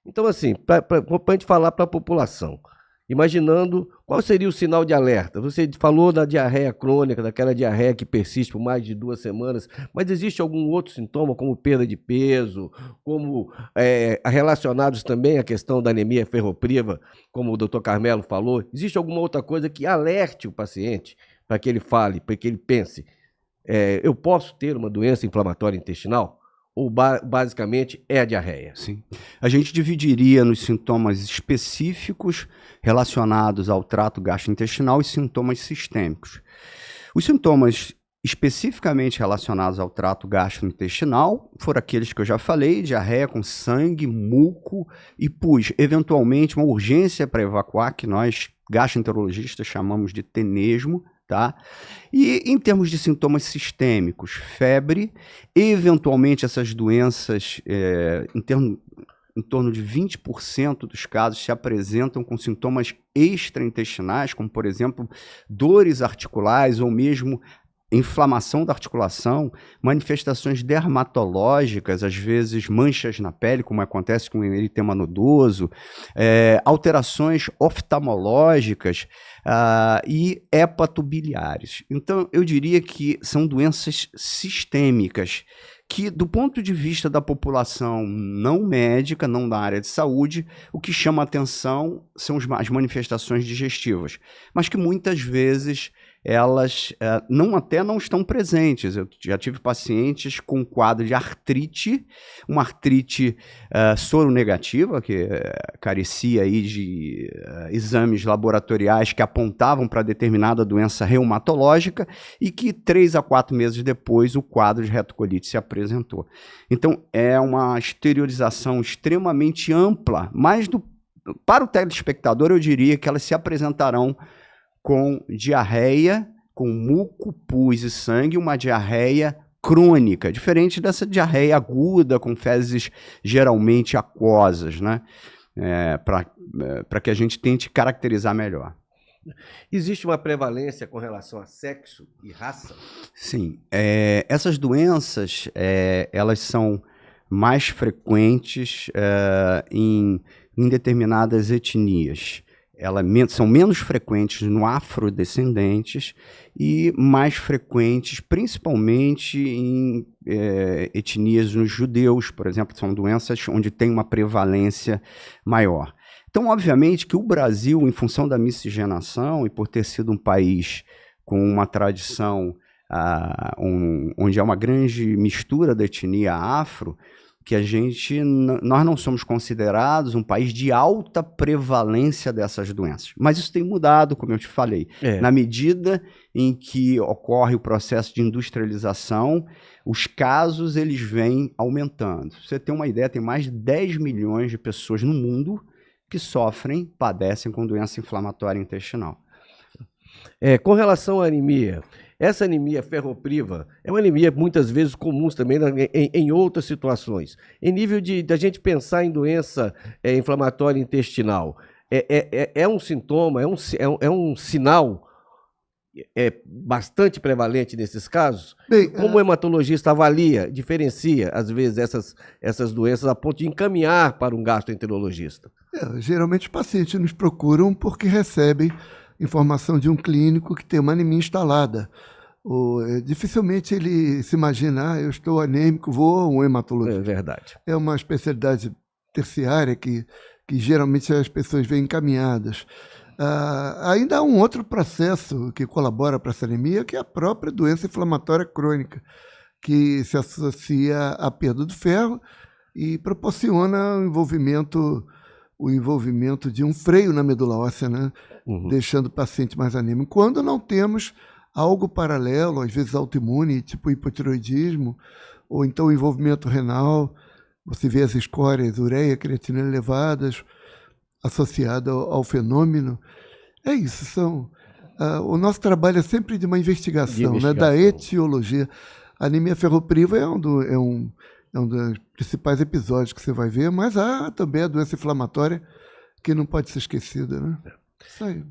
Então, assim, para a gente falar para a população, imaginando qual seria o sinal de alerta. Você falou da diarreia crônica, daquela diarreia que persiste por mais de 2 semanas, mas existe algum outro sintoma, como perda de peso, como relacionados também à questão da anemia ferropriva, como o doutor Carmelo falou? Existe alguma outra coisa que alerte o paciente para que ele fale, para que ele pense, eu posso ter uma doença inflamatória intestinal? Ou basicamente é a diarreia? Sim. A gente dividiria nos sintomas específicos relacionados ao trato gastrointestinal e sintomas sistêmicos. Os sintomas especificamente relacionados ao trato gastrointestinal foram aqueles que eu já falei: diarreia com sangue, muco e pus, eventualmente uma urgência para evacuar, que nós gastroenterologistas chamamos de tenesmo. Tá? E em termos de sintomas sistêmicos, febre, eventualmente essas doenças, em torno de 20% dos casos se apresentam com sintomas extraintestinais, como por exemplo, dores articulares ou mesmo inflamação da articulação, manifestações dermatológicas, às vezes manchas na pele, como acontece com o eritema nodoso, alterações oftalmológicas e hepatobiliares. Então, eu diria que são doenças sistêmicas que, do ponto de vista da população não médica, não da área de saúde, o que chama a atenção são as manifestações digestivas, mas que muitas vezes elas não estão presentes. Eu já tive pacientes com quadro de artrite, uma artrite soronegativa, que carecia aí de exames laboratoriais que apontavam para determinada doença reumatológica e que 3 a 4 meses depois o quadro de retocolite se apresentou. Então é uma exteriorização extremamente ampla, mas para o telespectador eu diria que elas se apresentarão com diarreia, com muco, pus e sangue, uma diarreia crônica, diferente dessa diarreia aguda, com fezes geralmente aquosas, né? Para que a gente tente caracterizar melhor. Existe uma prevalência com relação a sexo e raça? Sim. Essas doenças, elas são mais frequentes em determinadas etnias. Elas são menos frequentes no afrodescendentes e mais frequentes principalmente em etnias nos judeus, por exemplo. São doenças onde tem uma prevalência maior. Então, obviamente que o Brasil, em função da miscigenação e por ter sido um país com uma tradição onde há uma grande mistura da etnia afro, que nós não somos considerados um país de alta prevalência dessas doenças. Mas isso tem mudado, como eu te falei. Na medida em que ocorre o processo de industrialização, os casos eles vêm aumentando. Pra você ter uma ideia, tem mais de 10 milhões de pessoas no mundo que padecem com doença inflamatória intestinal. Com relação à anemia, essa anemia ferropriva é uma anemia muitas vezes comum também em outras situações. Em nível da gente pensar em doença inflamatória intestinal, é um sintoma, é um sinal bastante prevalente nesses casos? Bem, como o hematologista avalia, diferencia, às vezes, essas doenças a ponto de encaminhar para um gastroenterologista? Geralmente os pacientes nos procuram porque recebem informação de um clínico que tem uma anemia instalada. Dificilmente ele se imagina, eu estou anêmico, vou a um hematologista. É verdade. É uma especialidade terciária que geralmente as pessoas vêm encaminhadas. Ainda há um outro processo que colabora para essa anemia, que é a própria doença inflamatória crônica, que se associa à perda do ferro e proporciona o envolvimento de um freio na medula óssea, né? Deixando o paciente mais anêmico. Quando não temos algo paralelo, às vezes autoimune, tipo hipotiroidismo, ou então envolvimento renal, você vê as escórias, ureia, creatina elevadas, associada ao fenômeno. É isso, o nosso trabalho é sempre de uma investigação. Né, da etiologia. A anemia ferropriva é um dos principais episódios que você vai ver, mas há também a doença inflamatória que não pode ser esquecida. Né? Isso aí.